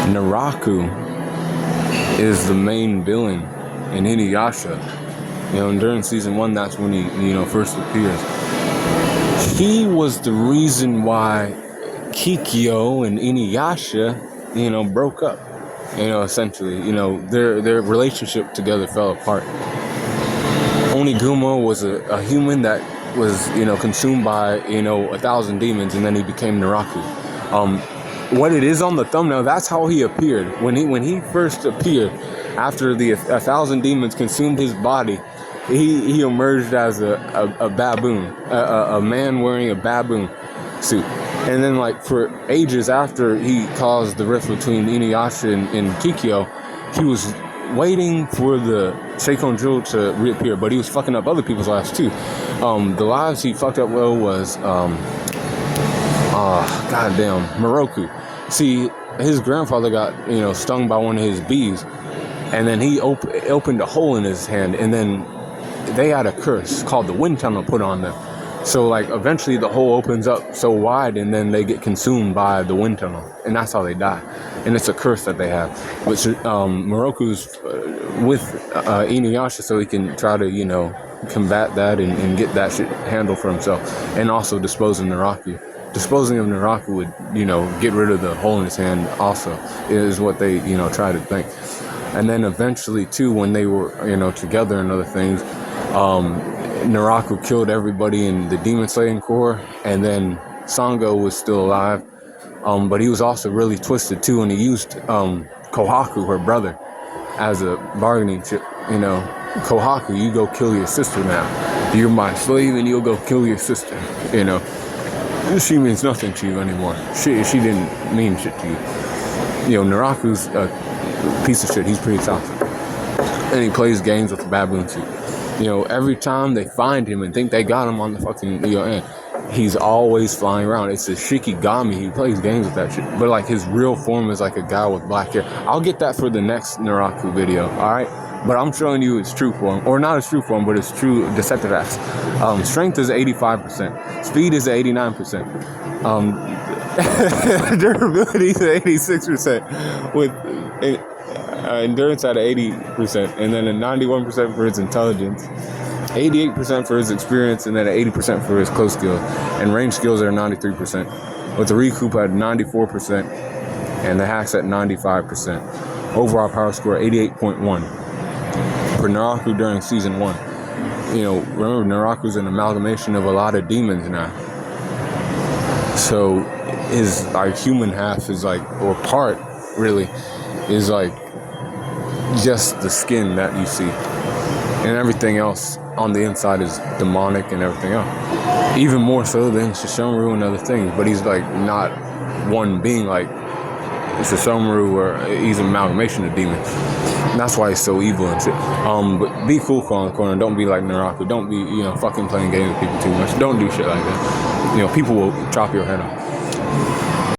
Naraku is the main villain in Inuyasha. And during season 1, that's when he, first appears. He was the reason why Kikyo and Inuyasha, broke up. Essentially, their relationship together fell apart. Oniguma was a human that was, consumed by, 1,000 demons, and then he became Naraku. What it is on the thumbnail, that's how he appeared. When he first appeared, after the 1,000 demons consumed his body, he emerged as a baboon, a man wearing a baboon suit. And then, for ages after he caused the rift between Inuyasha and Kikyo, he was waiting for the Seikon Jewel to reappear, but he was fucking up other people's lives too. The lives he fucked up was Naraku. See, his grandfather got, stung by one of his bees, and then he opened a hole in his hand, and then they had a curse called the wind tunnel put on them. So, eventually the hole opens up so wide, and then they get consumed by the wind tunnel, and that's how they die. And it's a curse that they have. But Moroku's with Inuyasha so he can try to, combat that and get that shit handled for himself, and also dispose of Naraku. Disposing of Naraku would, get rid of the hole in his hand also, is what they, try to think. And then eventually, too, when they were, together and other things, Naraku killed everybody in the Demon Slaying Corps, and then Sango was still alive, but he was also really twisted too, and he used Kohaku, her brother, as a bargaining chip. Kohaku, you go kill your sister now. You're my slave, and you'll go kill your sister. She means nothing to you anymore. She didn't mean shit to you. Naraku's a piece of shit. He's pretty toxic, and he plays games with the baboon suit. Every time they find him and think they got him on the fucking end, he's always flying around. It's a Shikigami. He plays games with that shit. But his real form is a guy with black hair. I'll get that for the next Naraku video, alright? But I'm showing you its true form. Or not its true form, but its true deceptive acts. Strength is 85%. Speed is 89%. Durability is 86%. With endurance at 80%, and then a 91% for his intelligence, 88% for his experience, and then 80% for his close skills, and range skills are 93%, with the recoup at 94%, and the hacks at 95%. Overall power score 88.1 for Naraku during season 1. Remember, Naraku's an amalgamation of a lot of demons now, so his human half is or part really is just the skin that you see, and everything else on the inside is demonic and everything else, even more so than Shishomaru and other things. But he's not one being it's Shishomaru, where he's an amalgamation of demons. And that's why he's so evil and shit. But be cool on the corner. Don't be like Naraku. Don't be fucking playing games with people too much. Don't do shit like that. People will chop your head off.